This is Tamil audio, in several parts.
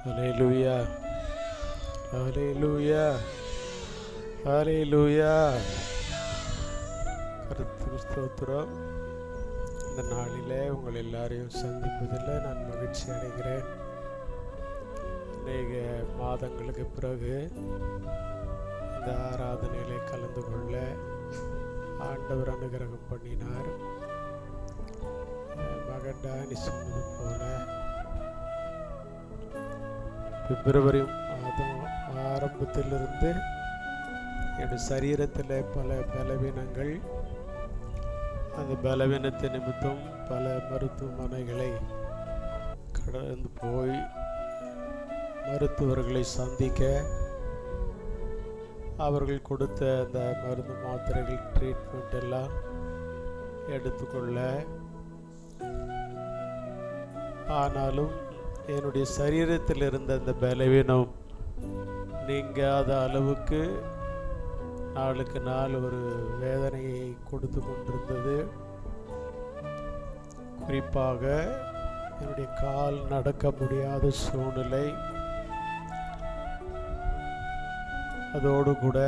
ஹல்லேலூயா, ஹல்லேலூயா, ஹல்லேலூயா. கர்த்தருக்கு ஸ்தோத்திரம். இந்த நாளிலே உங்கள் எல்லாரையும் சந்திப்பதில் நான் மகிழ்ச்சி அடைகிறேன். அநேக மாதங்களுக்கு பிறகு இந்த ஆராதனையிலே கலந்து கொள்ள ஆண்டவர் அனுகிரகம் பண்ணினார். மகன் டானி சொன்னது போல பிப்ரவரி மாதம் ஆரம்பத்திலிருந்து என்னுடைய சரீரத்தில் பல பலவீனங்கள், அந்த பலவீனத்தை நிமித்தம் பல மருத்துவமனைகளை கடந்து போய் மருத்துவர்களை சந்திக்க, அவர்கள் கொடுத்த அந்த மருந்து மாத்திரைகள் ட்ரீட்மெண்ட் எல்லாம் எடுத்துக்கொள்ள, ஆனாலும் என்னுடைய சரீரத்தில் இருந்த அந்த பலவீனம் நீங்காத அளவுக்கு நாளுக்கு நாள் ஒரு வேதனையை கொடுத்து கொண்டிருந்தது. குறிப்பாக என்னுடைய கால் நடக்க முடியாத சூழ்நிலை, அதோடு கூட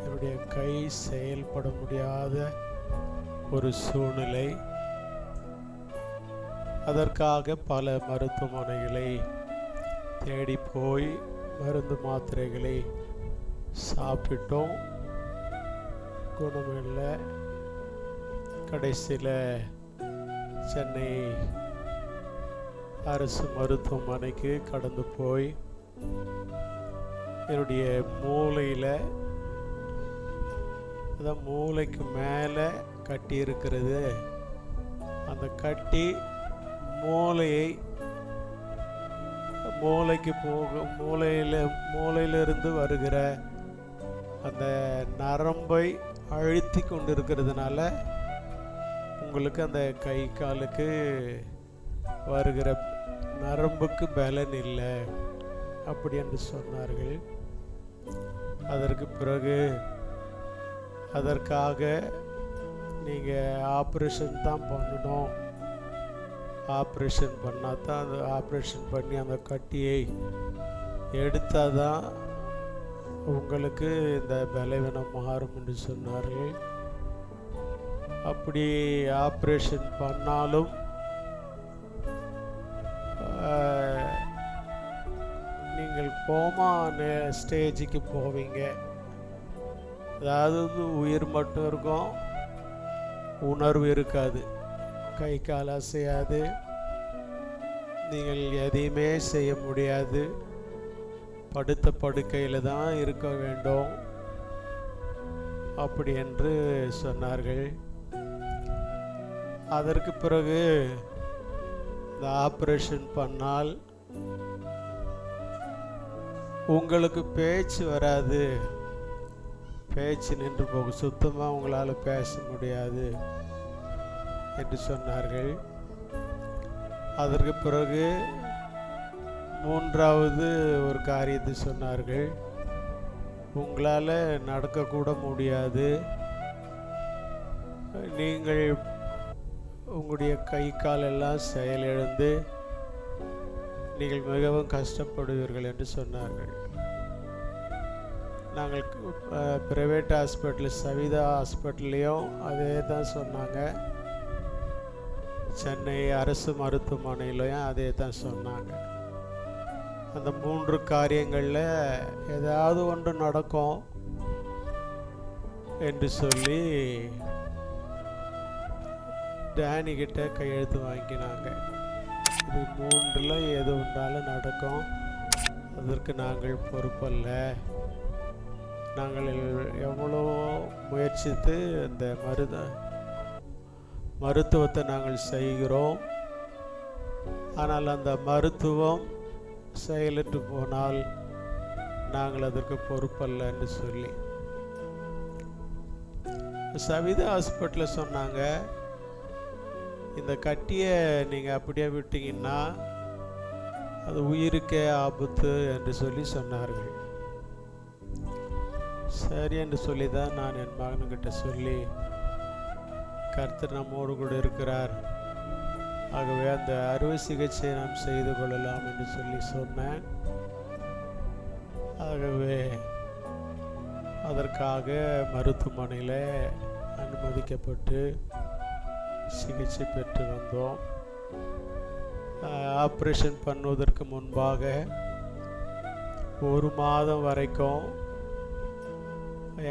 என்னுடைய கை செயல்பட முடியாத ஒரு சூழ்நிலை. அதற்காக பல மருத்துவமனைகளை தேடி போய் மருந்து மாத்திரைகளை சாப்பிட்டோம், குணமில்லை. கடைசியில் சென்னை அரசு மருத்துவமனைக்கு கடந்து போய் என்னுடைய மூளையில், அதான் மூளைக்கு மேலே கட்டி இருக்கிறது, அந்த கட்டி மூளைக்கு மூளையிலிருந்து வருகிற அந்த நரம்பை அழுத்தி கொண்டிருக்கிறதுனால உங்களுக்கு அந்த கை காலுக்கு வருகிற நரம்புக்கு பலன் இல்லை அப்படி என்று சொன்னார்கள். அதற்கு பிறகு அதற்காக நீங்கள் ஆப்ரேஷன் தான் பண்ணணும், ஆப்ரேஷன் பண்ணால் தான், அந்த ஆப்ரேஷன் பண்ணி அந்த கட்டியை எடுத்தால் தான் உங்களுக்கு இந்த பலவீனம் மாறும் என்று சொன்னார்கள். அப்படி ஆப்ரேஷன் பண்ணாலும் நீங்கள் கோமா ஸ்டேஜுக்கு போவீங்க. அதாவது உயிர் மட்டும் இருக்கும், உணர்வு இருக்காது, கை கால் அசையாது, நீங்கள் எதையுமே செய்ய முடியாது, படுத்த படுக்கையில் தான் இருக்க வேண்டும் அப்படி என்று சொன்னார்கள். அதற்கு பிறகு இந்த ஆப்ரேஷன் பண்ணால் உங்களுக்கு பேச்சு வராது, பேச்சு நின்று போகும், சுத்தமாக உங்களால் பேச முடியாது என்று சொன்னார்கள். அதற்கு பிறகு மூன்றாவது ஒரு காரியத்தை சொன்னார்கள், உங்களால் நடக்கக்கூட முடியாது, நீங்கள் உங்களுடைய கை கால் எல்லாம் செயலிழந்து நீங்கள் மிகவும் கஷ்டப்படுவீர்கள் என்று சொன்னார்கள். நாங்கள் ப்ரைவேட் ஹாஸ்பிட்டல், சவிதா ஹாஸ்பிட்டல்லையும் அதே தான் சொன்னாங்க, சென்னை அரசு மருத்துவமனையிலையும் அதே தான் சொன்னாங்க. அந்த மூன்று காரியங்களில் ஏதாவது ஒன்று நடக்கும் என்று சொல்லி டேனி கிட்ட கையெழுத்து வாங்கினாங்க. இது மூன்றில் எது ஒன்றாலும் நடக்கும், அதற்கு நாங்கள் பொறுப்பல்ல, நாங்கள் எவ்வளோ முயற்சித்து அந்த மருத்துவத்தை நாங்கள் செய்கிறோம், ஆனால் அந்த மருத்துவம் செயலிட்டு போனால் நாங்கள் அதற்கு பொறுப்பல்ல என்று சொல்லி சவிதா ஹாஸ்பிட்டலில் சொன்னாங்க, இந்த கட்டியை நீங்கள் அப்படியே விட்டீங்கன்னா அது உயிருக்கே ஆபத்து என்று சொல்லி சொன்னார்கள். சரி என்று சொல்லி தான் நான் என் மகன்கிட்ட சொல்லி, கர்த்தர் நம்மோடு கூட இருக்கிறார், ஆகவே அந்த அறுவை சிகிச்சை நாம் செய்து கொள்ளலாம் என்று சொல்லி சொன்னேன். ஆகவே அதற்காக மருத்துவமனையில் அனுமதிக்கப்பட்டு சிகிச்சை பெற்று வந்தோம். ஆப்ரேஷன் பண்ணுவதற்கு முன்பாக 1 மாதம் வரைக்கும்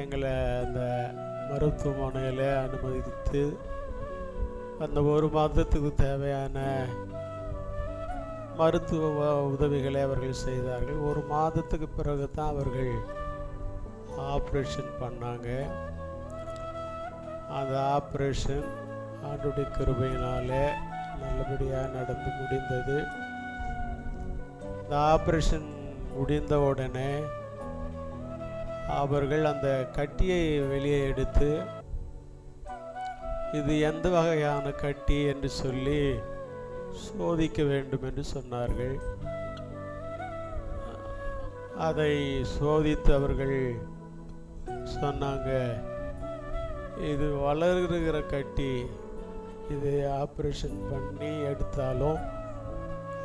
எங்களை அந்த மருத்துவமனையில் அனுமதித்து அந்த 1 மாதத்துக்கு தேவையான மருத்துவ உதவிகளை அவர்கள் செய்தார்கள். 1 மாதத்துக்கு பிறகு தான் அவர்கள் ஆப்ரேஷன் பண்ணாங்க. அந்த ஆப்ரேஷன் ஆண்டுடைய கிருபையினாலே நல்லபடியாக நடந்து முடிந்தது. இந்த ஆப்ரேஷன் முடிந்த உடனே அவர்கள் அந்த கட்டியை வெளியே எடுத்து இது எந்த வகையான கட்டி என்று சொல்லி சோதிக்க வேண்டும் என்று சொன்னார்கள். அதை சோதித்து அவர்கள் சொன்னாங்க, இது வளர்கிற கட்டி, இது ஆப்ரேஷன் பண்ணி எடுத்தாலும்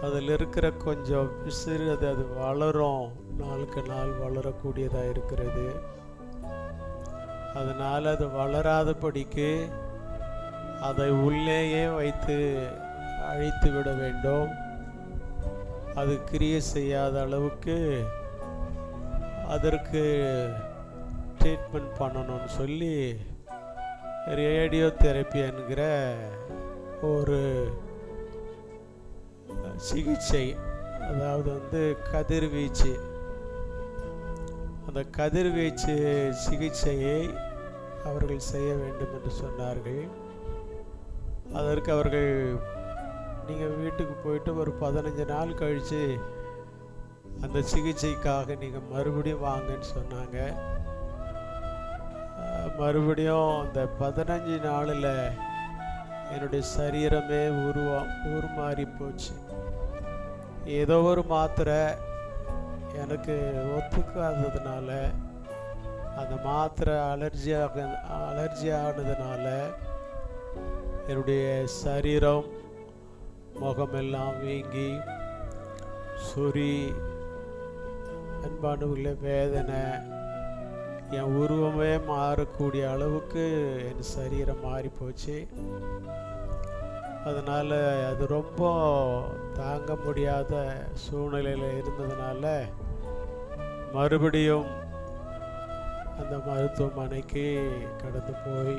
அதில் இருக்கிற கொஞ்சம் பிசிறு அது வளரும், நாளுக்கு நாள் வளரக்கூடியதாக இருக்கிறது. அதனால் அது வளராதபடிக்கு அதை உள்ளேயே வைத்து அழித்து விட வேண்டும். அது கிரியை செய்யாத அளவுக்கு அதற்கு ட்ரீட்மெண்ட் பண்ணணும்னு சொல்லி ரேடியோ தெரப்பி என்கிற ஒரு சிகிச்சை, அதாவது கதிர்வீச்சு, அந்த கதிர்வீச்சு சிகிச்சையை அவர்கள் செய்ய வேண்டும் என்று சொன்னார்கள். அதற்கு அவர்கள், நீங்கள் வீட்டுக்கு போயிட்டு ஒரு 15 நாள் கழித்து அந்த சிகிச்சைக்காக நீங்கள் மறுபடியும் வாங்கன்னு சொன்னாங்க. மறுபடியும் அந்த 15 நாளில் என்னுடைய சரீரமே உருமாறி போச்சு. ஏதோ ஒரு மாத்திரை எனக்கு ஒத்துக்காததுனால, அந்த மாத்திரை அலர்ஜி ஆனதுனால என்னுடைய சரீரம், முகமெல்லாம் வீங்கி சொறி, அன்பானவர்களே வேதனை, என் உருவமே மாறக்கூடிய அளவுக்கு என் சரீரம் மாறி போச்சு. அதனால் அது ரொம்ப தாங்க முடியாத சூழ்நிலையில் இருந்ததுனால மறுபடியும் அந்த மருத்துவமனைக்கு கடந்து போய்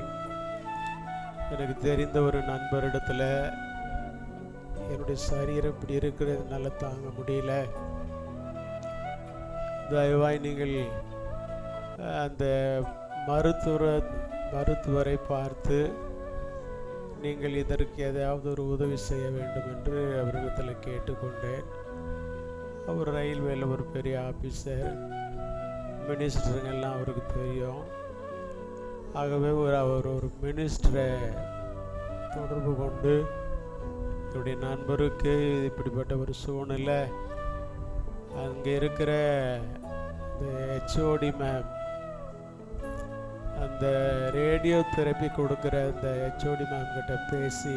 எனக்கு தெரிந்த ஒரு நண்பரிடத்தில், என்னுடைய சரீரம் இப்படி இருக்கிறதுனால தாங்க முடியல, தயவாய் நீங்கள் அந்த மருத்துவரை பார்த்து நீங்கள் இதற்கு ஏதாவது ஒரு உதவி செய்ய வேண்டும் என்று அவரிடத்தில் கேட்டுக்கொண்டேன். அவர் ரயில்வேல ஒரு பெரிய ஆஃபீஸர், மினிஸ்டருங்கெல்லாம் அவருக்கு தெரியும். ஆகவே அவர் ஒரு மினிஸ்டரை தொடர்பு கொண்டு, என்னுடைய நண்பருக்கு இப்படிப்பட்ட ஒரு சூழ்நிலை, அங்கே இருக்கிற இந்த ஹெச்ஓடி மேம், அந்த ரேடியோ தெரப்பி கொடுக்குற அந்த ஹெச்ஓடி மேம் கிட்ட பேசி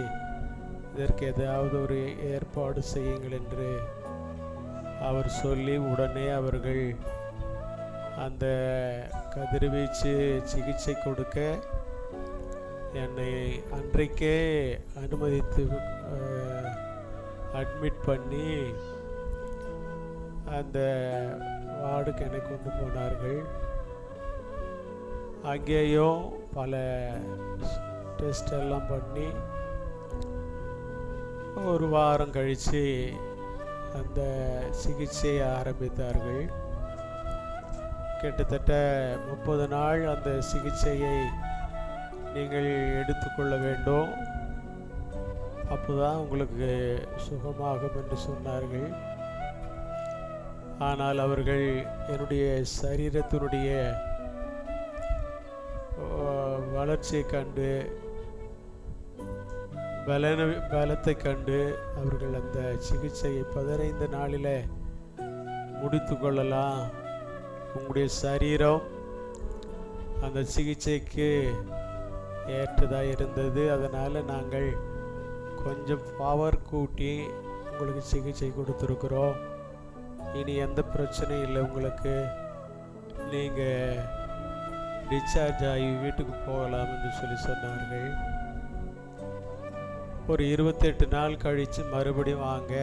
இதற்கு ஏதாவது ஒரு ஏற்பாடு செய்யுங்கள் என்று அவர் சொல்லி, உடனே அவர்கள் அந்த கதிர்வீச்சு சிகிச்சை கொடுக்க என்னை அன்றைக்கே அனுமதித்து அட்மிட் பண்ணி அந்த வார்டுக்கு என்னை கொண்டு போனார்கள். அங்கேயும் பல டெஸ்ட் எல்லாம் பண்ணி 1 வாரம் கழித்து அந்த சிகிச்சையை ஆரம்பித்தார்கள். கிட்டத்தட்ட 30 நாள் அந்த சிகிச்சையை நீங்கள் எடுத்துக்கொள்ள வேண்டும், அப்போதான் உங்களுக்கு சுகமாகும் என்று சொன்னார்கள். ஆனால் அவர்கள் என்னுடைய சரீரத்தினுடைய வளர்ச்சியை கண்டு, பலத்தை கண்டு அவர்கள் அந்த சிகிச்சையை 15 நாளில் முடித்து கொள்ளலாம், உங்களுடைய சரீரம் அந்த சிகிச்சைக்கு ஏற்றதாக இருந்தது, அதனால் நாங்கள் கொஞ்சம் பவர் கூட்டி உங்களுக்கு சிகிச்சை கொடுத்துருக்குறோம். இனி எந்த பிரச்சனையும் இல்லை உங்களுக்கு. நீங்கள் டிஸ்சார்ஜ் ஆகி வீட்டுக்கு போகலாம் என்று சொல்லி சொன்னார்கள். ஒரு 28 நாள் கழித்து மறுபடியும் வாங்க,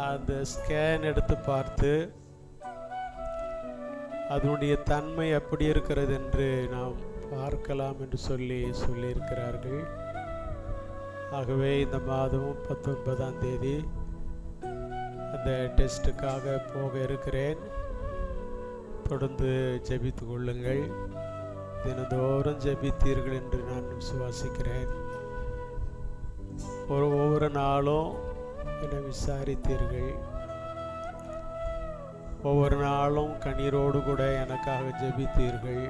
அந்த ஸ்கேன் எடுத்து பார்த்து அதனுடைய தன்மை எப்படி இருக்கிறது என்று நாம் பார்க்கலாம் என்று சொல்லியிருக்கிறார்கள். ஆகவே இந்த மாதம் 19ஆம் தேதி அந்த டெஸ்ட்டுக்காக போக இருக்கிறேன். தொடர்ந்து ஜெபித்து கொள்ளுங்கள். தினந்தோறும் ஜெபித்தீர்கள் என்று நான் விசுவாசிக்கிறேன். ஒவ்வொரு நாளும் என்னை விசாரித்தீர்கள். ஒவ்வொரு நாளும் கண்ணீரோடு கூட எனக்காக ஜெபித்தீர்கள்.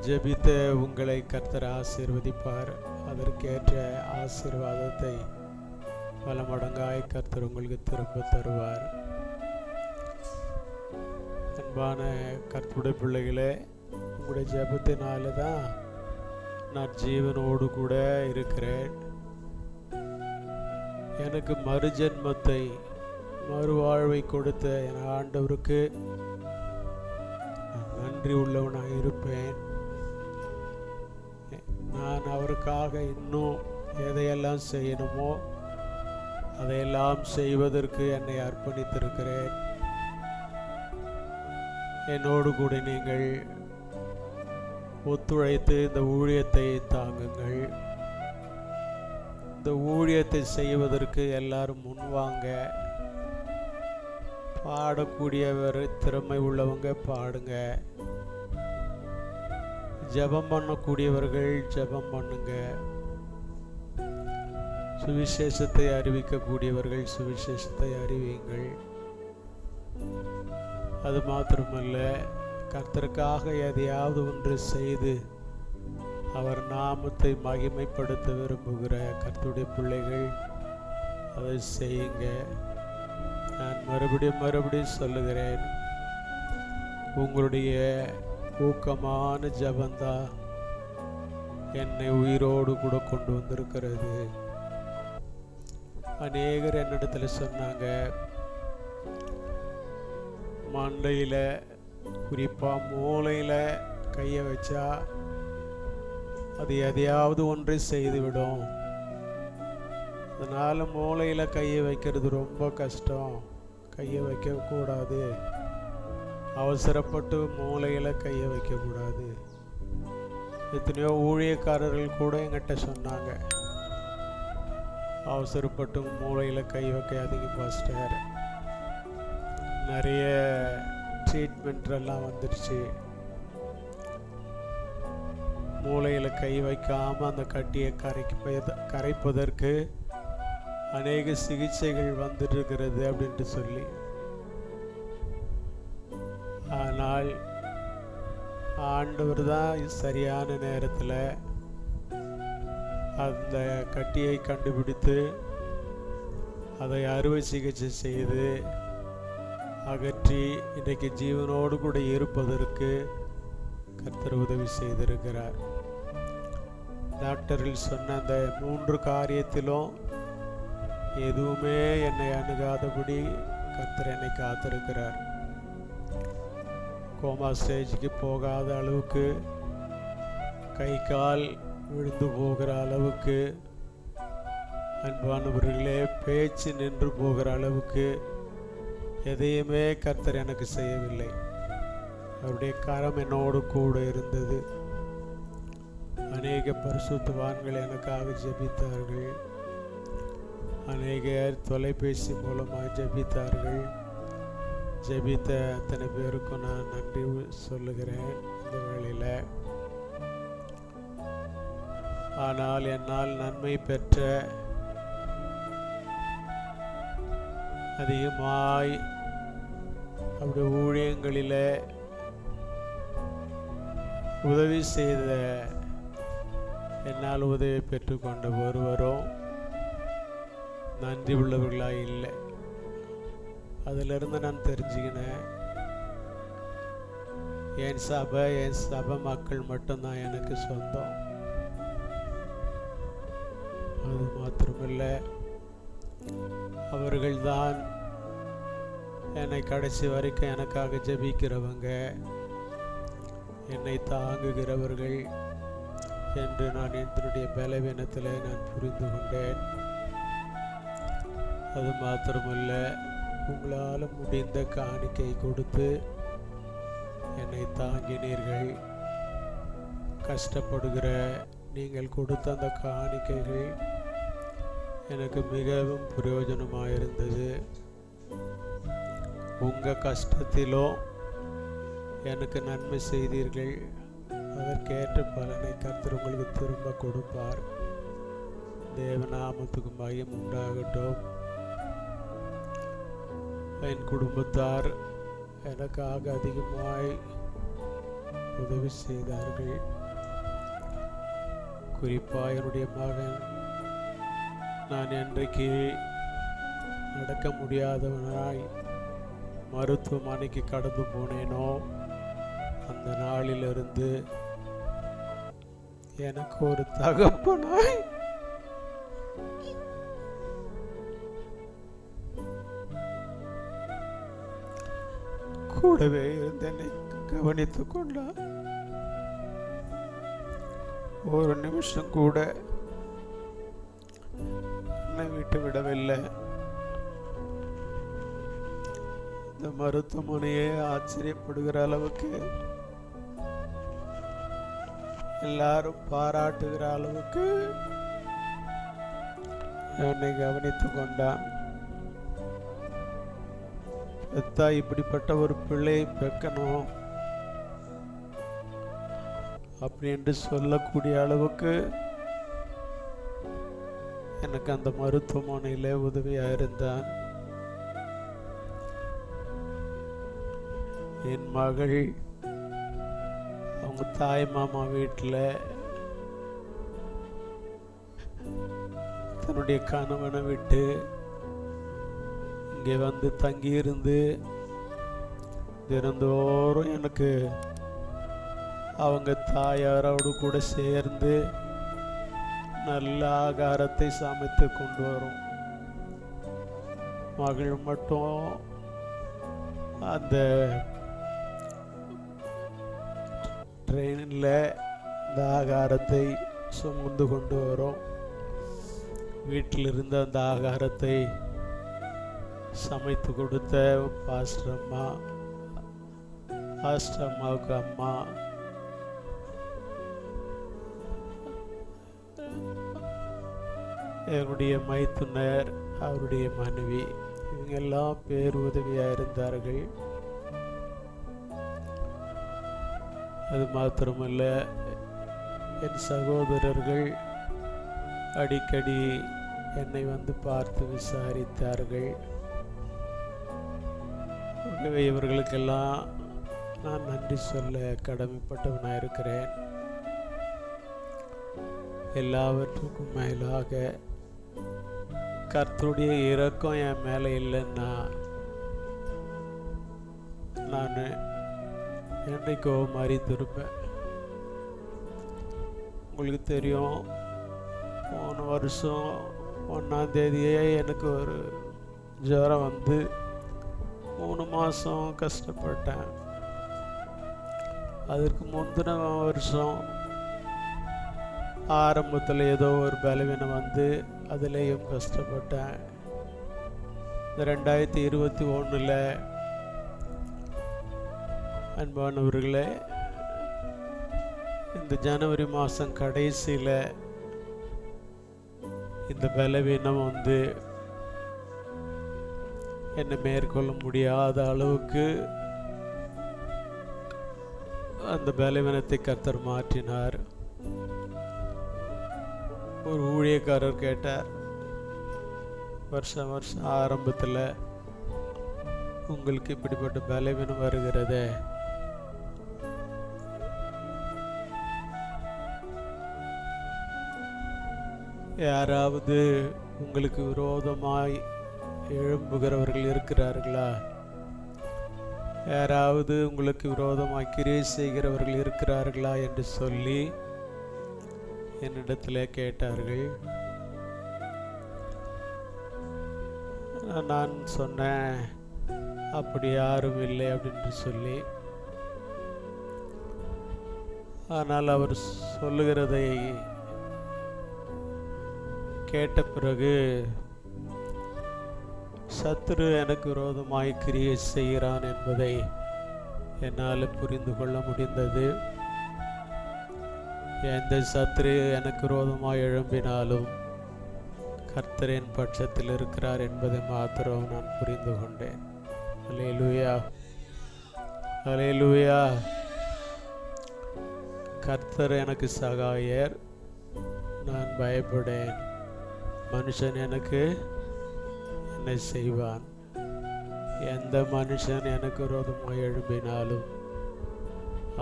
ஜெபித்த உங்களை கர்த்தர் ஆசீர்வதிப்பார். அதற்கேற்ற ஆசீர்வாதத்தை பல மடங்காய் கர்த்தர் உங்களுக்கு திரும்ப தருவார். அன்பான கர்த்தருடைய பிள்ளைகளே, உங்களுடைய ஜெபத்தினால தான் நான் ஜீவனோடு கூட இருக்கிறேன். எனக்கு மறுஜென்மத்தை மறுவாழ்வை கொடுத்த என் ஆண்டவருக்கு நான் நன்றி உள்ளவனாக இருப்பேன். நான் அவருக்காக இன்னும் எதையெல்லாம் செய்யணுமோ அதையெல்லாம் செய்வதற்கு என்னை அர்ப்பணித்திருக்கிறேன். என்னோடு கூட நீங்கள் ஒத்துழைத்து இந்த ஊழியத்தை தாங்குங்கள். இந்த ஊழியத்தை செய்வதற்கு எல்லாரும் முன்வாங்க. பாடக்கூடியவர் திறமை உள்ளவங்க பாடுங்க. ஜெபம் பண்ணக்கூடியவர்கள் ஜெபம் பண்ணுங்க. சுவிசேஷத்தை அறிவிக்கக்கூடியவர்கள் சுவிசேஷத்தை அறிவியுங்கள். அது மாத்திரமல்ல, கர்த்தருக்காக எதையாவது ஒன்று செய்து அவர் நாமத்தை மகிமைப்படுத்த விரும்புகிற கர்த்தருடைய பிள்ளைகள் அதை செய்யுங்க. நான் மறுபடியும் சொல்லுகிறேன், உங்களுடைய ஊக்கமான ஜெபந்தான் என்னை உயிரோடு கூட கொண்டு வந்திருக்கிறது. அநேகர் என்னிடத்தில் சொன்னாங்க, மண்டையில் குறிப்பாக மூளையில் கையை வச்சா அது எதையாவது ஒன்றை செய்துவிடும். அதனால் மூளையில் கையை வைக்கிறது ரொம்ப கஷ்டம், கையை வைக்கக்கூடாது, அவசரப்பட்டு மூளையில் கையை வைக்கக்கூடாது. எத்தனையோ ஊழியக்காரர்கள் கூட என்கிட்ட சொன்னாங்க, அவசரப்பட்டு மூளையில் கை வைக்காதீங்க பாஸ்டர், நிறைய ட்ரீட்மெண்ட்லாம் வந்துடுச்சு, மூளையில் கை வைக்காமல் அந்த கட்டியை கரைப்பதற்கு அநேக சிகிச்சைகள் வந்துட்டு இருக்கிறது அப்படின்ட்டு சொல்லி. ஆனால் ஆண்டவர் தான் சரியான நேரத்தில் அந்த கட்டியை கண்டுபிடித்து அதை அறுவை சிகிச்சை செய்து அகற்றி இன்றைக்கு ஜீவனோடு கூட இருப்பதற்கு கர்த்தர் உதவி செய்திருக்கிறார். டாக்டர்கள் சொன்ன அந்த 3 காரியத்திலும் எதுவுமே என்னை அணுகாதபடி கர்த்தர் என்னை காத்திருக்கிறார். கோமா ஸ்டேஜுக்கு போகாத அளவுக்கு, கை கால் விழுந்து போகிற அளவுக்கு, அன்பானவர்களே பேச்சு நின்று போகிற அளவுக்கு எதையுமே கர்த்தர் எனக்கு செய்யவில்லை. அவருடைய கரம் என்னோடு கூட இருந்தது. அநேக பரிசுத்தவான்கள் எனக்காக ஜெபித்தார்கள். அநேகர் தொலைபேசி மூலமாக ஜெபித்தார்கள். ஜெபித்த அத்தனை பேருக்கும் நான் நன்றி சொல்லுகிறேன் இந்த வேளையில். ஆனால் என்னால் நன்மை பெற்ற அதிகமாய் அப்படி ஊழியங்களில் உதவி செய்த என்னால் உதவி பெற்றுக்கொண்ட ஒருவரும் நன்றி உள்ளவர்களாக இல்லை. அதிலிருந்து நான் தெரிஞ்சுக்கினேன், என் சபை மக்கள் மட்டும்தான் எனக்கு சொந்தம். மாத்திரமல்ல, அவர்கள்தான் என்னை கடைசி வரைக்கும் எனக்காக ஜெபிக்கிறவங்க, என்னை தாங்குகிறவர்கள் என்று நான் என்னுடைய பலவீனத்தில் நான் புரிந்து கொண்டேன். அது மாத்திரமல்ல, உங்களால் முடிந்த காணிக்கை கொடுத்து என்னை தாங்கினீர்கள். கஷ்டப்படுகிற நீங்கள் கொடுத்த அந்த காணிக்கைகள் எனக்கு மிகவும் பிரயோஜனமாக இருந்தது. உங்கள் கஷ்டத்திலும் எனக்கு நன்மை செய்தீர்கள். அதற்கேற்ற பலனை கர்த்தர் உங்களுக்கு திரும்ப கொடுப்பார். தேவநாமத்துக்கு மகிமை உண்டாகட்டும். என் குடும்பத்தார் எனக்காக அதிகமாய் உதவி செய்தார்கள். குறிப்பாக என்னுடைய மகன், நான் என்றைக்கு நடக்க முடியாதவனாய் மருத்துவமனைக்கு கடந்து போனேனோ அந்த நாளிலிருந்து எனக்கு ஒரு தகப்பனாய் கூடவே இருந்து என்னை கவனித்துக் கொண்டார். ஒரு நிமிஷம் கூட என்னை விட்டு விடவில்லை. இந்த மருத்துவமனையே ஆச்சரியப்படுகிற அளவுக்கு, எல்லாரும் பாராட்டுகிற அளவுக்கு என்னை கவனித்துக் கொண்டான். பெத்தா இப்படிப்பட்ட ஒரு பிள்ளையை பெக்கணும் அப்படி என்று சொல்லக்கூடிய அளவுக்கு எனக்கு அந்த மருத்துவமனையிலே உதவியாக இருந்தான். என் மகள் அவங்க தாய் மாமா வீட்டில் தன்னுடைய கணவனை விட்டு இங்கே வந்து தங்கியிருந்து தினந்தோறும் எனக்கு அவங்க தாயாரோடு கூட சேர்ந்து நல்ல ஆகாரத்தை சமைத்து கொண்டு வரும். மகள் மட்டும் அந்த ட்ரெயினில் இந்த ஆகாரத்தை சுமந்து கொண்டு வரும். வீட்டில் இருந்த அந்த ஆகாரத்தை சமைத்து கொடுத்த பாஸ்டர் அம்மாவுக்கு அம்மா, என்னுடைய மைத்துனர், அவருடைய மனைவி, இவங்கெல்லாம் பேர் உதவியாக இருந்தார்கள். அது மாத்திரமல்ல, என் சகோதரர்கள் அடிக்கடி என்னை வந்து பார்த்து விசாரித்தார்கள். ஆகவே இவர்களுக்கெல்லாம் நான் நன்றி சொல்ல கடமைப்பட்டவனாக இருக்கிறேன். எல்லாவற்றுக்கும் மேலாக கர்த்தருடைய இரக்கம் என் மேலே இல்லைன்னா நான் என்றைக்கோ மறித்திருப்பேன். உங்களுக்கு தெரியும், போன வருஷம் 1ஆம் தேதியே எனக்கு ஒரு ஜுரம் வந்து 3 மாதம் கஷ்டப்பட்டேன். அதற்கு முந்தின வருஷம் ஆரம்பத்தில் ஏதோ ஒரு பலவீனம் வந்து அதிலேயும் கஷ்டப்பட்டேன். இந்த 2021 அன்பானவர்களே, இந்த ஜனவரி மாதம் கடைசியில் இந்த பலவீனம் வந்து என்னை மேற்கொள்ள முடியாத அளவுக்கு அந்த பலவீனத்தை கர்த்தர் மாற்றினார். ஒரு ஊழியக்காரர் கேட்டார், வருஷம் ஆரம்பத்தில் உங்களுக்கு இப்படிப்பட்ட பலவீனம் வருகிறதே, யாராவது உங்களுக்கு விரோதமாய் எழும்புகிறவர்கள் இருக்கிறார்களா? யாராவது உங்களுக்கு விரோதமாய் கிரியை செய்கிறவர்கள் இருக்கிறார்களா என்று சொல்லி என்னிடத்தில் கேட்டார்கள். நான் சொன்னேன், அப்படி யாரும் இல்லை அப்படின்னு சொல்லி. ஆனால் அவர் சொல்லுகிறதை கேட்ட பிறகு சத்துரு எனக்கு விரோதமாய் கிரியை செய்கிறான் என்பதை என்னால் புரிந்து கொள்ள முடிந்தது. எந்த சத்துரு எனக்கு விரோதமாய் எழும்பினாலும் கர்த்தரின் பட்சத்தில் இருக்கிறார் என்பதை மாத்திரம் நான் புரிந்து கொண்டேன். அல்லேலூயா, அல்லேலூயா. கர்த்தர் எனக்கு சகாயர், நான் பயப்படேன். மனுஷன் எனக்கு என்ன செய்வான்? எந்த மனுஷன் எனக்கு விரோதமாக எழும்பினாலும்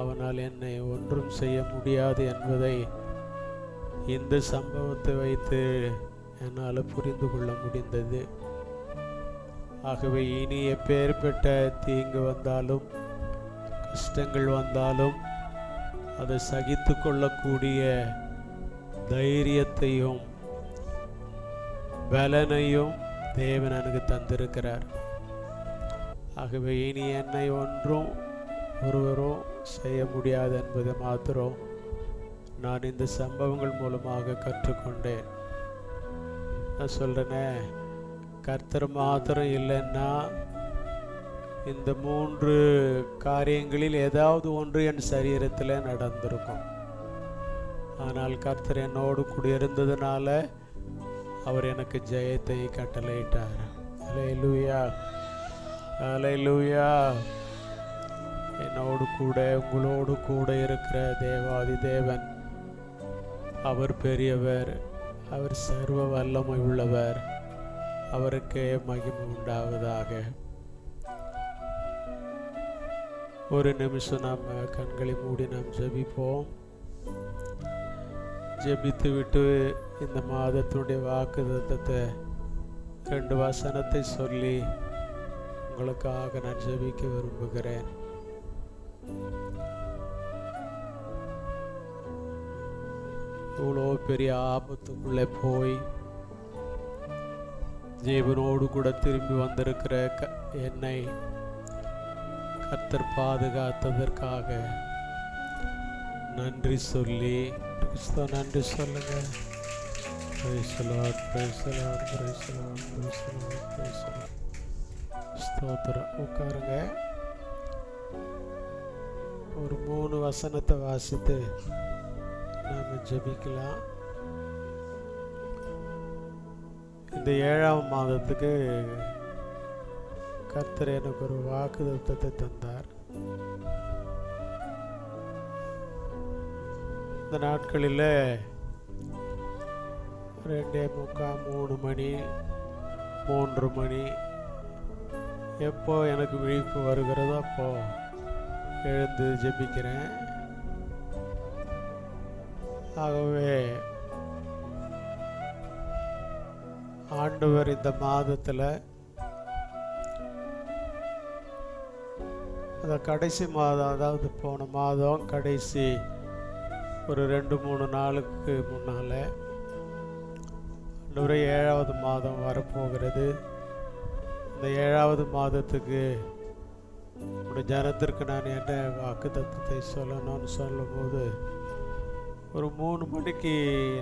அவனால் என்னை ஒன்றும் செய்ய முடியாது என்பதை இந்த சம்பவத்தை வைத்து என்னால் புரிந்து கொள்ள முடிந்தது. ஆகவே இனி எப்பேற்பட்ட தீங்கு வந்தாலும் கஷ்டங்கள் வந்தாலும் அதை சகித்து கொள்ளக்கூடிய தைரியத்தையும் பலனையும் தேவன் எனக்கு தந்திருக்கிறார். ஆகவே இனி என்னை ஒன்றும் ஒருவரும் செய்ய முடியாது என்பதை மாத்திரம் நான் இந்த சம்பவங்கள் மூலமாக கற்றுக்கொண்டேன். நான் சொல்கிறேனே, கர்த்தர் மாத்திரம் இல்லைன்னா இந்த 3 காரியங்களில் ஏதாவது ஒன்று என் சரீரத்தில் நடந்திருக்கும். ஆனால் கர்த்தர் என்னோடு கூட இருந்ததுனால அவர் எனக்கு ஜெயத்தை கட்டளையிட்டார். அல்லேலூயா, அல்லேலூயா. என்னோடு கூட உங்களோடு கூட இருக்கிற தேவாதி தேவன் அவர் பெரியவர், அவர் சர்வ வல்லமை உள்ளவர். அவருக்கே மகிமை உண்டாவதாக. ஒரு நிமிஷம் நாம் கண்களை மூடி நாம் ஜெபிப்போம். ஜெபித்து விட்டு இந்த மாதத்தினுடைய வாக்குத்தத்தத்தை 2 வசனத்தை சொல்லி உங்களுக்காக நான் ஜெபிக்க விரும்புகிறேன். இவ்வளோ பெரிய ஆபத்துக்குள்ளே போய் ஜீவனோடு கூட திரும்பி வந்திருக்கிற என்னை கர்த்தர் பாதுகாத்ததற்காக நன்றி சொல்லி நன்றி சொல்லுங்க. ஸ்தோத்திரம். உட்காருங்க. ஒரு 3 வசனத்தை வாசித்து நாம் ஜெபிக்கலாம். இந்த 7ஆம் மாதத்துக்கு கர்த்தர் எனக்கு ஒரு வாக்குத்தத்தத்தை தந்தார். இந்த நாட்களில் 2:45 3 மணி 3 மணி எப்போ எனக்கு விழிப்பு வருகிறதோ அப்போ எழுந்து ஜெபிக்கிறேன். ஆகவே ஆண்டவர் இந்த மாதத்தில் அந்த கடைசி மாதம், அதாவது போன மாதம் கடைசி ஒரு 2-3 நாளுக்கு முன்னால் இன்னொரு 7ஆவது மாதம் வரப்போகிறது. இந்த 7ஆவது மாதத்துக்கு ஒரு ஜனத்திற்கு நான் என்ன வாக்குத்தத்தத்தை சொல்லணும்னு சொல்லும்போது ஒரு 3 மணிக்கு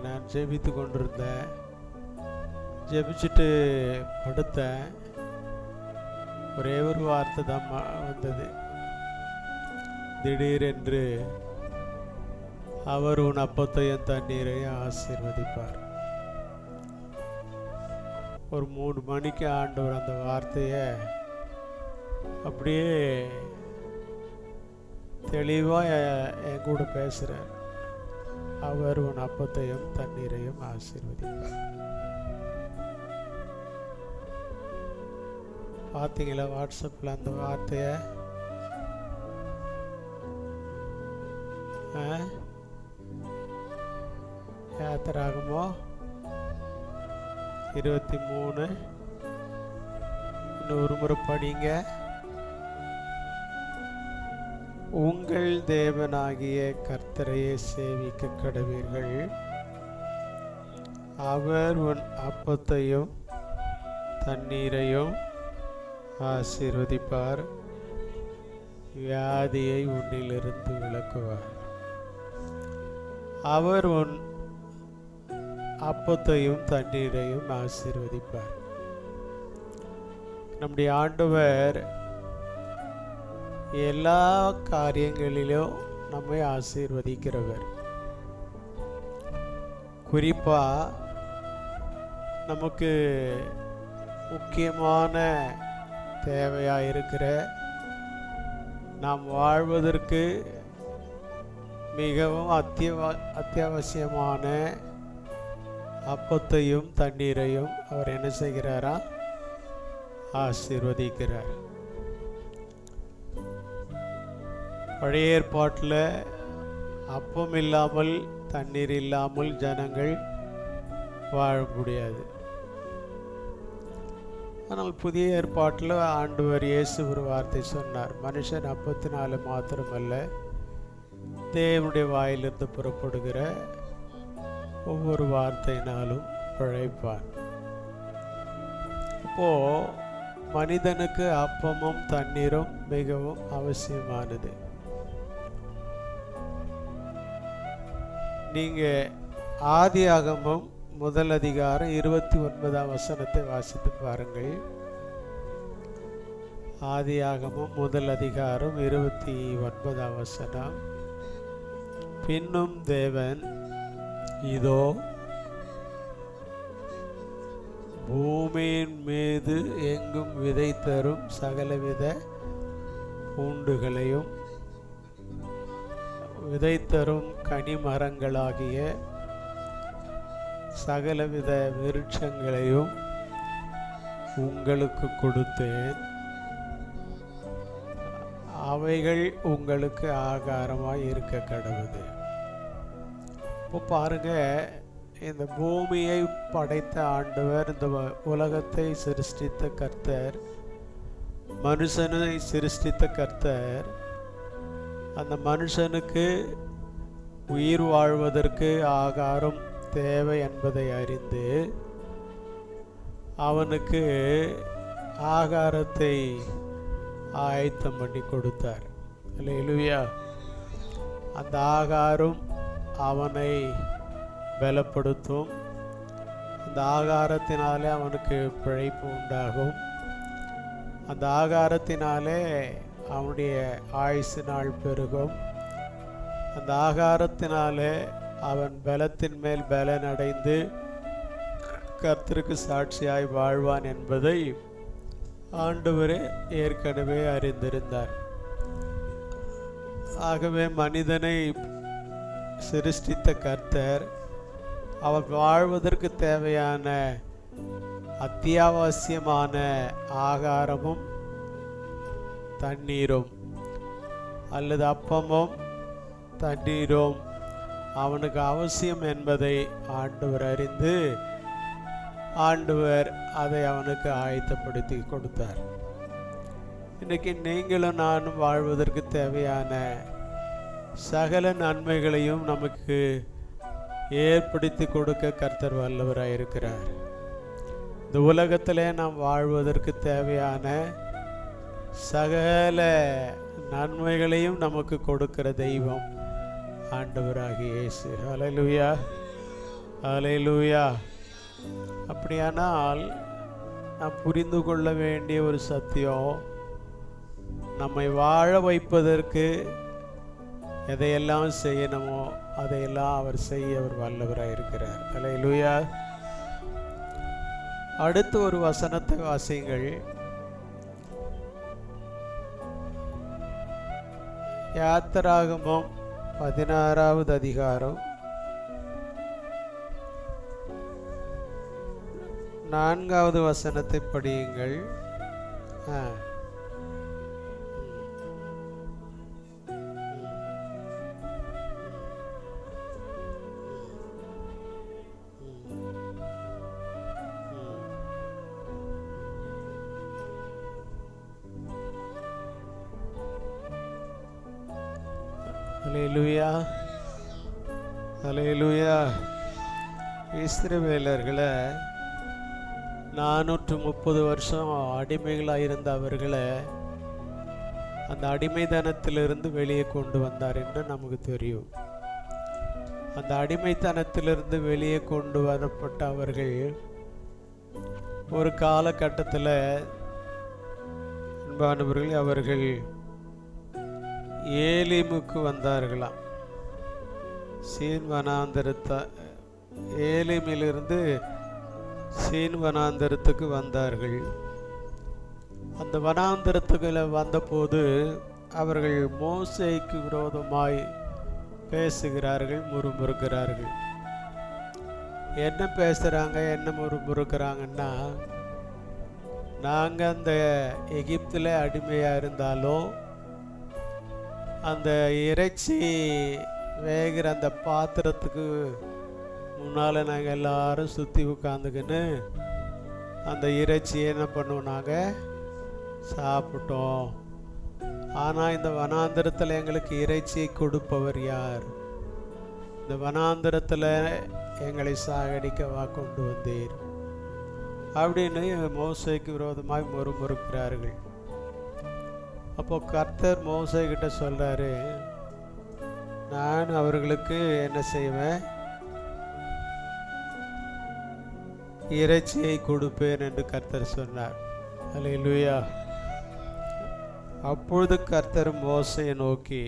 நான் ஜெபித்து கொண்டிருந்தேன். ஜெபிச்சுட்டு படுத்தேன். ஒரே ஒரு வார்த்தை தான் வந்தது. திடீரென்று அவர் உன் அப்பத்தையும் தண்ணீரையும் ஆசீர்வதிப்பார். ஒரு 3 மணிக்கு ஆண்டவர் அந்த வார்த்தையை அப்படியே தெளிவாக என் கூட பேசுகிறார். அவர் உன் அப்பத்தையும் தண்ணீரையும் ஆசீர்வதிப்பார். பார்த்தீங்களா வாட்ஸ்அப்பில் அந்த வார்த்தையை? யாத்திராகமோ 23 இன்னொரு முறை படிங்க. உங்கள் தேவனாகிய கர்த்தரையே சேவிக்க கடவீர்கள். அவர் உன் அப்பத்தையும் தண்ணீரையும் ஆசீர்வதிப்பார். வியாதியை உன்னிலிருந்து விலக்குவார். அவர் உன் அப்பத்தையும் தண்ணீரையும் ஆசீர்வதிப்பார். நம்முடைய ஆண்டவர் எல்லா காரியங்களிலும் நம்மை ஆசீர்வதிக்கிறவர். குறிப்பா நமக்கு முக்கியமான தேவையாக இருக்கிற நாம் வாழ்வதற்கு மிகவும் அத்தியாவசியமான அப்பத்தையும் தண்ணீரையும் அவர் என்ன செய்கிறாரா? ஆசீர்வதிக்கிறார். பழைய ஏற்பாட்டில் அப்பம் இல்லாமல் தண்ணீர் இல்லாமல் ஜனங்கள் வாழ முடியாது. ஆனால் புதிய ஏற்பாட்டில் ஆண்டவர் இயேசு ஒரு வார்த்தை சொன்னார். மனுஷன் அப்பத்தினால மாத்திரமல்ல, தேவனுடைய வாயிலிருந்து புறப்படுகிற ஒவ்வொரு வார்த்தையினாலும் பிழைப்பான். அப்போ மனிதனுக்கு அப்பமும் தண்ணீரும் மிகவும் அவசியமானது. நீங்க ஆதியாகமம் முதல் அதிகாரம் 29ஆம் வசனத்தை வாசித்து பாருங்கள். ஆதியாகமம் முதல் அதிகாரம் 29ஆம் வசனம். பின்னும் தேவன், இதோ பூமியின் மீது எங்கும் விதை தரும் சகலவித பூண்டுகளையும் விதை தரும் கனிமரங்களாகிய சகலவித விருட்சங்களையும் உங்களுக்கு கொடுத்தேன், அவைகள் உங்களுக்கு ஆகாரமாய் இருக்க கடவுது. இப்போ பாருங்க, இந்த பூமியை படைத்த ஆண்டவர், இந்த உலகத்தை சிருஷ்டித்த கர்த்தர், மனுஷனை சிருஷ்டித்த கர்த்தர், அந்த மனுஷனுக்கு உயிர் வாழ்வதற்கு ஆகாரம் தேவை என்பதை அறிந்து அவனுக்கு ஆகாரத்தை ஆயத்தம் பண்ணி கொடுத்தார். அல்லேலூயா. அந்த ஆகாரம் அவனை பலப்படுத்தும். அந்த ஆகாரத்தினாலே அவனுக்கு பிழைப்பு உண்டாகும். அந்த ஆகாரத்தினாலே அவனுடைய ஆயுசு நாள் பெருகும். அந்த ஆகாரத்தினாலே அவன் பலத்தின் மேல் பலன் அடைந்து கர்த்தருக்கு சாட்சியாய் வாழ்வான் என்பதை ஆண்டவரே ஏற்கனவே அறிந்திருந்தார். ஆகவே மனிதனை சிருஷ்டித்த கர்த்தர் அவர் வாழ்வதற்கு தேவையான அத்தியாவசியமான ஆகாரமும் தண்ணீரும் அல்லது அப்பமும் தண்ணீரும் அவனுக்கு அவசியம் என்பதை ஆண்டவர் அறிந்து ஆண்டவர் அதை அவனுக்கு ஆயத்தப்படுத்தி கொடுத்தார். இன்னைக்கு நீங்களும் நானும் வாழ்வதற்கு தேவையான சகல நன்மைகளையும் நமக்கு ஏற்படுத்தி கொடுக்க கர்த்தர் வல்லவராயிருக்கிறார். இந்த உலகத்திலே நாம் வாழ்வதற்கு தேவையான சகல நன்மைகளையும் நமக்கு கொடுக்கிற தெய்வம் ஆண்டவராகிய இயேசு. ஹல்லேலூயா, ஹல்லேலூயா. அப்படியானால் நாம் புரிந்து கொள்ள வேண்டிய ஒரு சத்தியம், நம்மை வாழ வைப்பதற்கு எதையெல்லாம் செய்யணுமோ அதையெல்லாம் அவர் செய்ய அவர் வல்லவராக இருக்கிறார். ஹல்லேலூயா. அடுத்து ஒரு வசனத்தை வாசியுங்கள். யாத்திராகமம் 16வது அதிகாரம் 4வது வசனத்தை படியுங்கள். ஹல்லேலூயா, ஹல்லேலூயா. இஸ்ரவேலர்களை 430 வருஷம் அடிமைகளாக இருந்த அவர்களை அந்த அடிமைத்தனத்திலிருந்து வெளியே கொண்டு வந்தார் என்று நமக்கு தெரியும். அந்த அடிமைத்தனத்திலிருந்து வெளியே கொண்டு வரப்பட்ட அவர்கள் ஒரு காலகட்டத்தில் அன்பானவர்கள் அவர்கள் ஏலிமுக்கு வந்தார்களாம். சீன் ஏலிமிலிருந்து சீன் வனாந்தரத்துக்கு வந்தார்கள். அந்த வனாந்தரத்துக்கு வந்தபோது அவர்கள் மோசேக்கு விரோதமாய் பேசுகிறார்கள், முறுமுறுக்கிறார்கள். என்ன பேசுகிறாங்க, என்ன முறுமுறுக்கிறாங்கன்னா, நாங்கள் அந்த எகிப்தில் அடிமையாக இருந்தாலும் அந்த இறைச்சி வேகிற அந்த பாத்திரத்துக்கு முன்னால் நாங்கள் எல்லாரும் சுற்றி உட்காந்துக்கின்னு அந்த இறைச்சியை என்ன பண்ணுவோம், நாங்கள் சாப்பிட்டோம். ஆனால் இந்த வனாந்தரத்தில் எங்களுக்கு இறைச்சியை கொடுப்பவர் யார்? இந்த வனாந்தரத்தில் எங்களை சாகடிக்கவா கொண்டு வந்தீர் அப்படின்னு மோசேக்கு விரோதமாக முறுமுறுக்கிறார்கள். அப்போ கர்த்தர் மோசே கிட்ட சொல்றாரு, நான் அவர்களுக்கு என்ன செய்வேன், இறைச்சியை கொடுப்பேன் என்று கர்த்தர் சொன்னார். அல்லேலூயா. அப்பொழுது கர்த்தர் மோசேயை நோக்கி,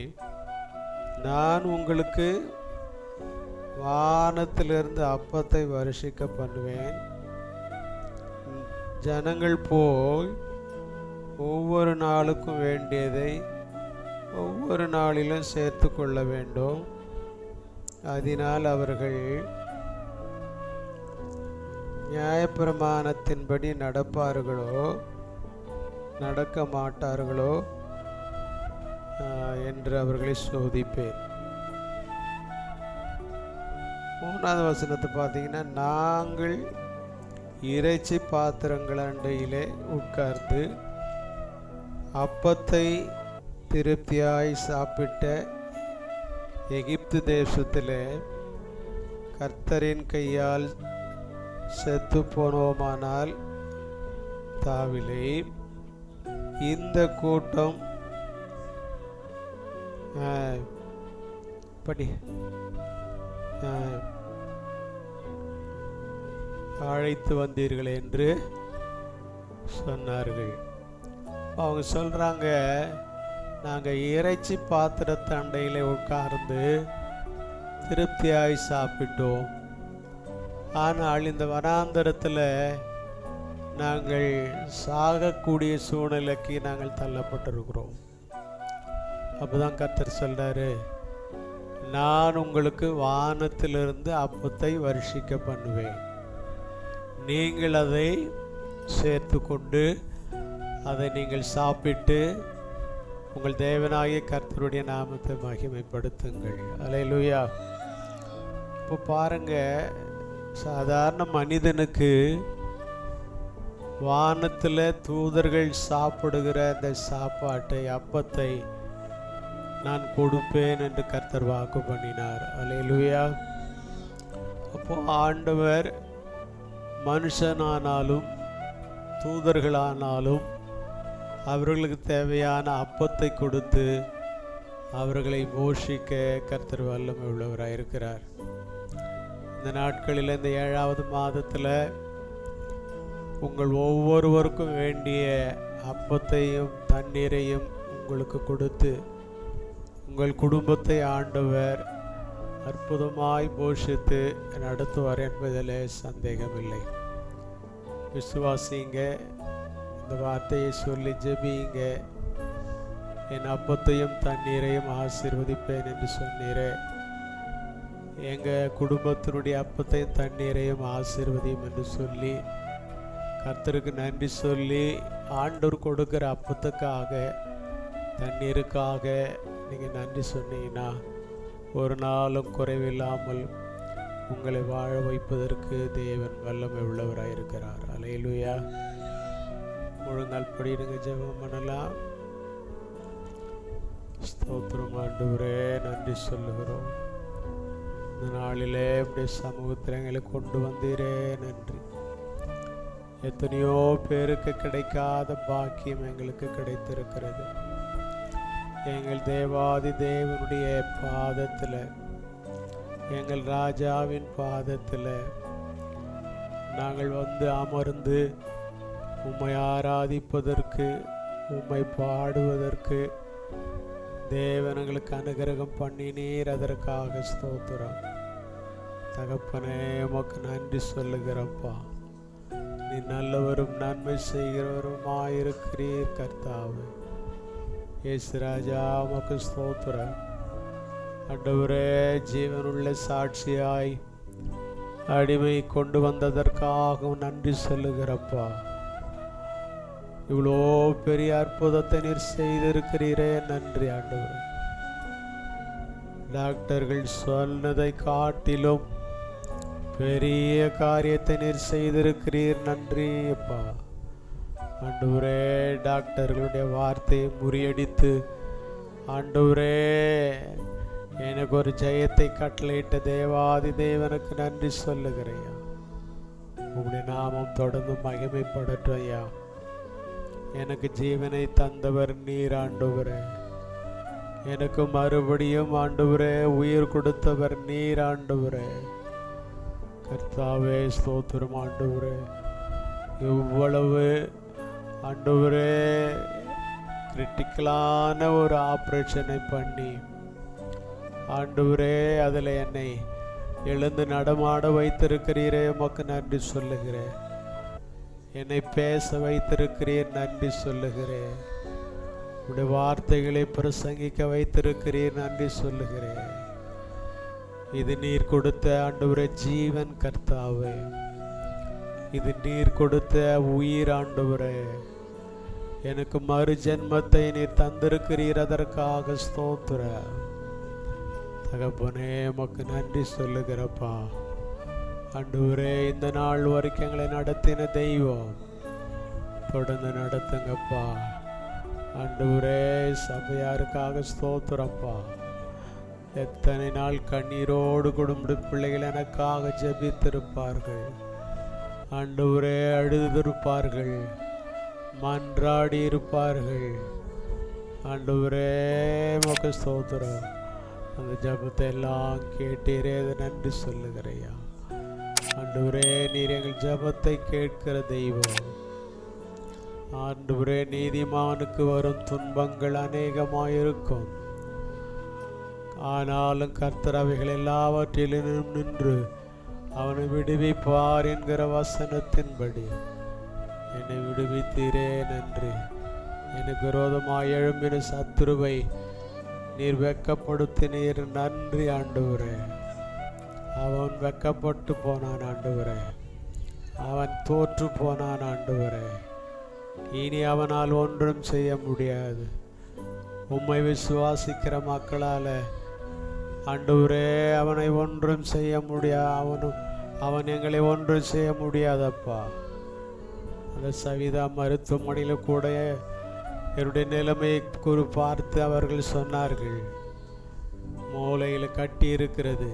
நான் உங்களுக்கு வானத்திலிருந்து அப்பத்தை வருஷிக்க பண்ணுவேன். ஜனங்கள் போய் ஒவ்வொரு நாளுக்கும் வேண்டியதை ஒவ்வொரு நாளிலும் சேர்த்து கொள்ள வேண்டும். அதனால் அவர்கள் நியாயப்பிரமாணத்தின்படி நடப்பார்களோ நடக்க மாட்டார்களோ என்று அவர்களை சோதிப்பேன். 3வது வசனத்தை பார்த்தீங்கன்னா, நாங்கள் இறைச்சி பாத்திரங்கள் அண்டையிலே உட்கார்ந்து அப்பத்தை திருப்தியாய் சாப்பிட்ட எகிப்து தேசத்திலே கர்த்தரின் கையால் செத்து போனோமானால் தாவிலே இந்த கூட்டம் படி அழைத்து வந்தீர்கள் என்று சொன்னார்கள். அவங்க சொல்கிறாங்க, நாங்கள் இறைச்சி பாத்திரத்து அண்டையில் உட்கார்ந்து திருப்தியாய் சாப்பிட்டோம். ஆனால் இந்த வனாந்தரத்தில் நாங்கள் சாகக்கூடிய சூழ்நிலைக்கு நாங்கள் தள்ளப்பட்டிருக்கிறோம். அப்போ தான் கர்த்தர் சொல்கிறாரு, நான் உங்களுக்கு வானத்திலிருந்து அப்பத்தை வருஷிக்க பண்ணுவேன். நீங்கள் அதை சேர்த்து கொண்டு அதை நீங்கள் சாப்பிட்டு உங்கள் தேவனாகிய கர்த்தருடைய நாமத்தை மகிமைப்படுத்துங்கள். அல்லேலூயா. இப்போ பாருங்க, சாதாரண மனிதனுக்கு வானத்தில் தூதர்கள் சாப்பிடுகிற அந்த சாப்பாட்டை அப்பத்தை நான் கொடுப்பேன் என்று கர்த்தர் வாக்கு பண்ணினார். அல்லேலூயா. அப்போ ஆண்டவர் மனுஷனானாலும் தூதர்களானாலும் அவர்களுக்கு தேவையான அப்பத்தை கொடுத்து அவர்களை போஷிக்க கர்த்தர் வல்லமை உள்ளவராக இருக்கிறார். இந்த நாட்களில் இந்த 7வது மாதத்தில் உங்கள் ஒவ்வொருவருக்கும் வேண்டிய அப்பத்தையும் தண்ணீரையும் உங்களுக்கு கொடுத்து உங்கள் குடும்பத்தை ஆண்டவர் அற்புதமாய் போஷித்து நடத்துவார் என்பதில் சந்தேகமில்லை. விசுவாசிங்க, இந்த வார்த்தையை சொல்லி ஜெபிங்க. என் அப்பத்தையும் தண்ணீரையும் ஆசீர்வதிப்பேன் என்று சொன்னீரே, எங்கள் குடும்பத்தினுடைய அப்பத்தையும் தண்ணீரையும் ஆசீர்வதியும் என்று சொல்லி கர்த்தருக்கு நன்றி சொல்லி ஆண்டவர் கொடுக்கிற அப்பத்துக்காக தண்ணீருக்காக நீங்கள் நன்றி சொன்னீங்கன்னா ஒரு நாளும் குறைவில்லாமல் உங்களை வாழ வைப்பதற்கு தேவன் வல்லமை உள்ளவராக இருக்கிறார். அல்லேலூயா. முழங்கால் படிடுங்க, ஜெபம் பண்ணலாம். ஸ்தோத்திரம் ஆண்டவரே, நன்றி சொல்லுகிறோம். இந்த நாளிலே இப்படி சமூகத்தில் எங்களை கொண்டு வந்தீரே, நன்றி. எத்தனையோ பேருக்கு கிடைக்காத பாக்கியம் எங்களுக்கு கிடைத்திருக்கிறது. எங்கள் தேவாதி தேவனுடைய பாதத்தில், எங்கள் ராஜாவின் பாதத்தில் நாங்கள் வந்து அமர்ந்து உம்மை ஆராதிப்பதற்கு, உம்மை பாடுவதற்கு தேவன் எங்களுக்கு அனுகிரகம் பண்ணினீர். அதற்காக ஸ்தோத்திரம். தகப்பனே, உமக்கு நன்றி சொல்லுகிறப்பா. நீ நல்லவரும் நன்மை செய்கிறவருமாயிருக்கிறீர் கர்த்தாவே. இயேசு ராஜா, உமக்கு ஸ்தோத்திரம். ஆண்டவரே, ஜீவனுள்ள சாட்சியாய் அடிமை கொண்டு வந்ததற்காக நன்றி சொல்லுகிறப்பா. இவ்வளோ பெரிய அற்புதத்தை நீர் செய்திருக்கிறீரே, நன்றி ஆண்டவரே. டாக்டர்கள் சொன்னதை காட்டிலும் பெரிய காரியத்தை நீர் செய்திருக்கிறீர், நன்றி அப்பா. ஆண்டவரே, டாக்டர்களுடைய வார்த்தையை முறியடித்து ஆண்டவரே எனக்கு ஒரு ஜெயத்தை கட்டளையிட்ட தேவாதி தேவனுக்கு நன்றி சொல்லுகிறேன். உங்களுடைய நாமம் தொடர்ந்து மகிமைப்படட்டும் ஐயா. எனக்கு ஜீவனை தந்தவர் நீர் ஆண்டவரே. எனக்கு மறுபடியும் ஆண்டவரே உயிர் கொடுத்தவர் நீர் ஆண்டவரே. கர்த்தாவே, ஸ்தோத்திரம் ஆண்டவரே. இவ்வளவு ஆண்டவரே கிரிட்டிக்கலான ஒரு ஆப்ரேஷனை பண்ணி ஆண்டவரே அதில் என்னை எழுந்து நடமாட வைத்திருக்கிறீரே, உமக்கு நன்றி சொல்லுகிறேன். என்னை பேச வைத்திருக்கிறீர், நன்றி சொல்லுகிறேன். உடைய வார்த்தைகளை பிரசங்கிக்க வைத்திருக்கிறீர், நன்றி சொல்லுகிறேன். இது நீர் கொடுத்த ஆண்டவரே ஜீவன் கர்த்தாவே. இது நீர் கொடுத்த உயிர் ஆண்டவரே. எனக்கு மறு ஜென்மத்தை நீர் தந்திருக்கிறீர், அதற்காக ஸ்தோத்திரம். தகப்பனே, உமக்கு நன்றி சொல்லுகிறப்பா. ஆண்டவரே, இந்த நாள் வரைக்கும் எங்களை நடத்தின தெய்வம் தொடர்ந்து நடத்துங்கப்பா. ஆண்டவரே, சபையாருக்காக ஸ்தோத்திரப்பா. எத்தனை நாள் கண்ணீரோடு குடும்ப பிள்ளைகள் எனக்காக ஜெபித்திருப்பார்கள். ஆண்டவரே, அழுதிருப்பார்கள், மன்றாடி இருப்பார்கள். ஆண்டவரே, உமக்கு ஸ்தோத்திரம். அந்த ஜெபத்தை எல்லாம் கேட்டீரே, நன்றி சொல்லுகிறையா. ஆண்டவரே, நீர் எங்கள் ஜெபத்தை கேட்கிற தெய்வம். ஆண்டவரே, நீதிமானுக்கு வரும் துன்பங்கள் அநேகமாயிருக்கும், ஆனாலும் கர்த்தர் அவைகள் எல்லாவற்றிலும் நின்று அவனை விடுவிப்பார் என்கிற வசனத்தின்படி என்னை விடுவித்தீரே, நன்றி. எனக்கு விரோதமாய் எழும்பின சத்துருவை நீர் வெட்கப்படுத்தினீர், நன்றி ஆண்டவரே. அவன் வெட்கப்பட்டு போனான் ஆண்டவரே. அவன் தோற்று போனான் ஆண்டவரே. இனி அவனால் ஒன்றும் செய்ய முடியாது. உம்மை விசுவாசிக்கிற மக்களால் ஆண்டவரே அவனை ஒன்றும் செய்ய முடியாது. அவன் எங்களை ஒன்றும் செய்ய முடியாதப்பா. அந்த சவிதா மருத்துவமனையில் கூட என்னுடைய நிலைமையை பார்த்து அவர்கள் சொன்னார்கள், மூளையில் கட்டி இருக்கிறது,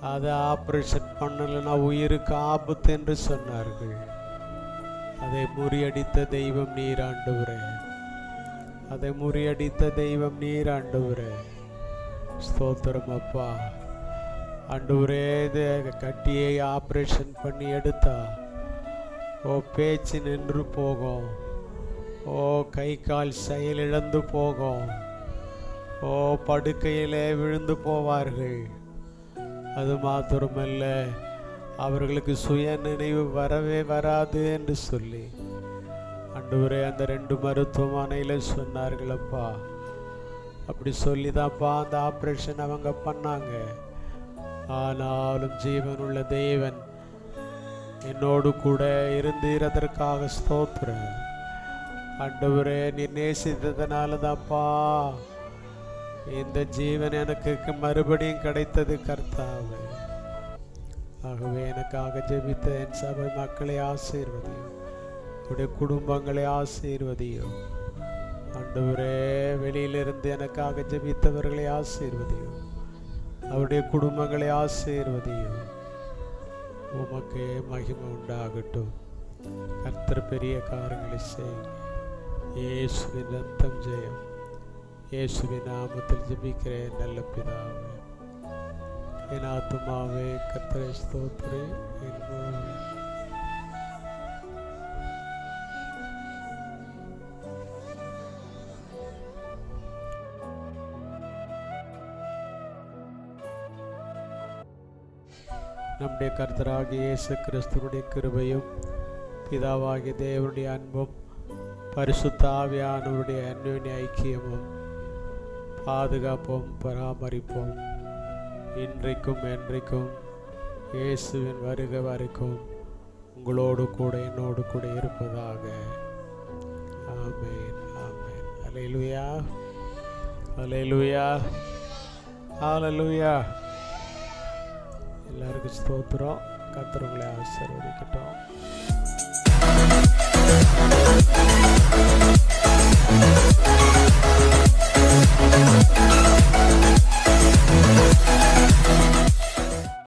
அதை ஆப்ரேஷன் பண்ணலைன்னா உயிருக்கு ஆபத்து என்று சொன்னார்கள். அதை முறியடித்த தெய்வம் நீர் ஆண்டவரே. அதை முறியடித்த தெய்வம் நீர் ஆண்டவரே. ஸ்தோத்திரம் அப்பா. ஆண்டவரே, கட்டியை ஆப்ரேஷன் பண்ணி எடுத்தா ஓ பேச்சு நின்று போகும், ஓ கை கால் செயலிழந்து போகும், ஓ படுக்கையிலே விழுந்து போவார்கள். அது மாத்திரமல்ல, அவர்களுக்கு சுய நினைவு வரவே வராது என்று சொல்லி ஆண்டவரே அந்த 2 மருத்துவமனையில் சொன்னார்களப்பா. அப்படி சொல்லி தான்ப்பா அந்த ஆப்ரேஷன் அவங்க பண்ணாங்க. ஆனாலும் ஜீவனுள்ள தேவன் என்னோடு கூட இருந்ததற்காக ஸ்தோத்திரம். ஆண்டவரே, நீ நேசித்ததுனால தான்ப்பா இந்த ஜீவன் எனக்கு மறுபடியும் கிடைத்தது கர்த்தாவே. ஆகவே எனக்காக ஜெபித்த என் சபை மக்களை ஆசீர்வதியும், உடைய குடும்பங்களை ஆசீர்வதியும். ஆண்டவரே, வெளியிலிருந்து எனக்காக ஜெபித்தவர்களை ஆசீர்வதியும், அவருடைய குடும்பங்களை ஆசீர்வதியும். உமக்கே மகிமை உண்டாகட்டும். கர்த்தர் பெரிய காரியங்களை செய்யுங்க. இயேசுவின் ரத்தம் ஜெயம். இயேசுவின் நாமத்தில் ஜெபிக்கிறேன் நல்ல பிதாவே. என் ஆத்துமாவே கர்த்தரை ஸ்தோத்திரி. என் முழு நம்முடைய கர்த்தராகிய இயேசு கிறிஸ்துவுடைய கிருபையும் பிதாவாகிய தேவனுடைய அன்பும் பரிசுத்த ஆவியானவருடைய அன்பின் ஐக்கியமும் பாதுகாப்பும் பராமரிப்பும் இன்றைக்கும் என்றைக்கும் இயேசுவின் வருகை வரைக்கும் உங்களோடு கூட என்னோடு கூட இருப்பதாக. ஆமென், ஆமென். அல்லேலூயா, அல்லேலூயா, ஹல்லேலூயா. எல்லாருக்கும் ஸ்தோத்திரம். கர்த்தர் உங்களை ஆசீர்வதிக்கட்டும்.